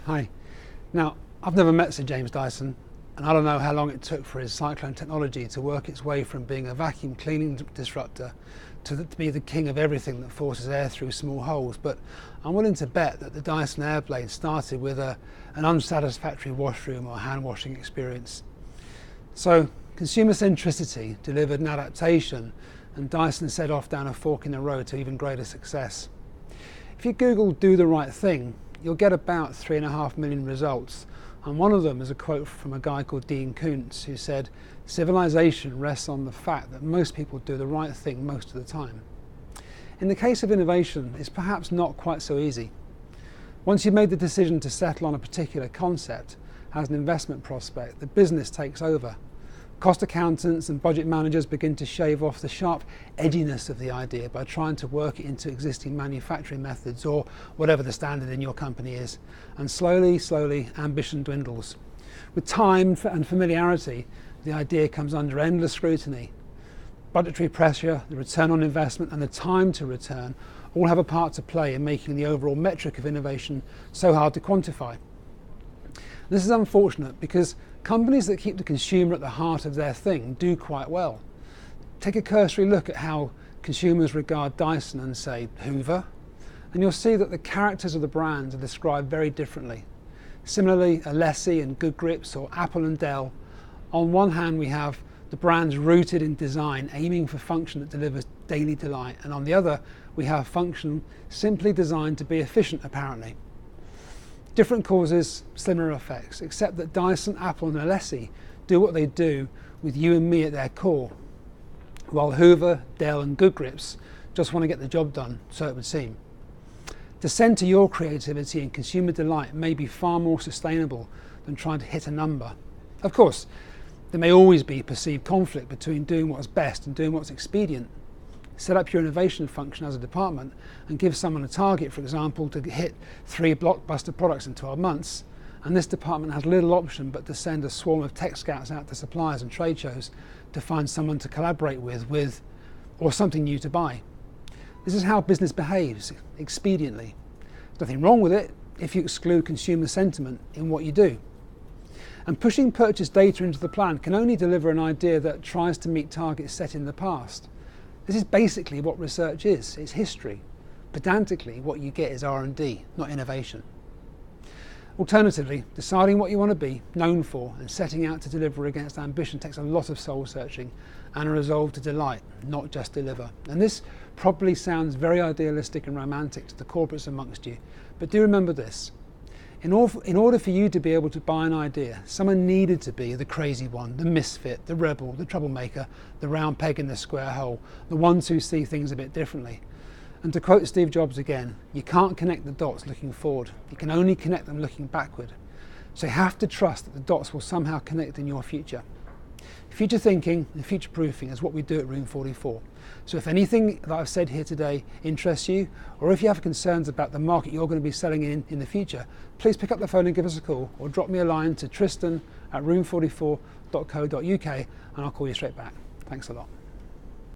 Hi. Now, I've never met Sir James Dyson, and I don't know how long it took for his cyclone technology to work its way from being a vacuum cleaning disruptor to be the king of everything that forces air through small holes, but I'm willing to bet that the Dyson Airblade started with an unsatisfactory washroom or hand washing experience. So, consumer centricity delivered an adaptation, and Dyson set off down a fork in the road to even greater success. If you Google "do the right thing," you'll get about 3.5 million results, and one of them is a quote from a guy called Dean Koontz, who said, "Civilization rests on the fact that most people do the right thing most of the time." In the case of innovation, it's perhaps not quite so easy. Once you've made the decision to settle on a particular concept as an investment prospect, the business takes over. Cost accountants and budget managers begin to shave off the sharp edginess of the idea by trying to work it into existing manufacturing methods or whatever the standard in your company is. And slowly, ambition dwindles. With time and familiarity, the idea comes under endless scrutiny. Budgetary pressure, the return on investment, and the time to return all have a part to play in making the overall metric of innovation so hard to quantify. This is unfortunate because companies that keep the consumer at the heart of their thing do quite well. Take a cursory look at how consumers regard Dyson and, say, Hoover, and you'll see that the characters of the brands are described very differently. Similarly, Alessi and Good Grips, or Apple and Dell. On one hand, we have the brands rooted in design, aiming for function that delivers daily delight, and on the other, we have function simply designed to be efficient, apparently. Different causes, similar effects, except that Dyson, Apple and Alessi do what they do with you and me at their core, while Hoover, Dell and Good Grips just want to get the job done, so it would seem. To centre your creativity and consumer delight may be far more sustainable than trying to hit a number. Of course, there may always be perceived conflict between doing what's best and doing what's expedient. Set up your innovation function as a department and give someone a target, for example, to hit 3 blockbuster products in 12 months, and this department has little option but to send a swarm of tech scouts out to suppliers and trade shows to find someone to collaborate with or something new to buy. This is how business behaves, expediently. There's nothing wrong with it if you exclude consumer sentiment in what you do. And pushing purchase data into the plan can only deliver an idea that tries to meet targets set in the past. This is basically what research is. It's history. Pedantically, what you get is R&D, not innovation. Alternatively, deciding what you want to be known for and setting out to deliver against ambition takes a lot of soul searching and a resolve to delight, not just deliver. And this probably sounds very idealistic and romantic to the corporates amongst you, but do remember this. In order for you to be able to buy an idea, someone needed to be the crazy one, the misfit, the rebel, the troublemaker, the round peg in the square hole, the ones who see things a bit differently. And to quote Steve Jobs again, you can't connect the dots looking forward, you can only connect them looking backward. So you have to trust that the dots will somehow connect in your future. Future thinking and future proofing is what we do at Room 44. So if anything that I've said here today interests you, or if you have concerns about the market you're going to be selling in the future, please pick up the phone and give us a call, or drop me a line to Tristan@room44.co.uk and I'll call you straight back. Thanks a lot.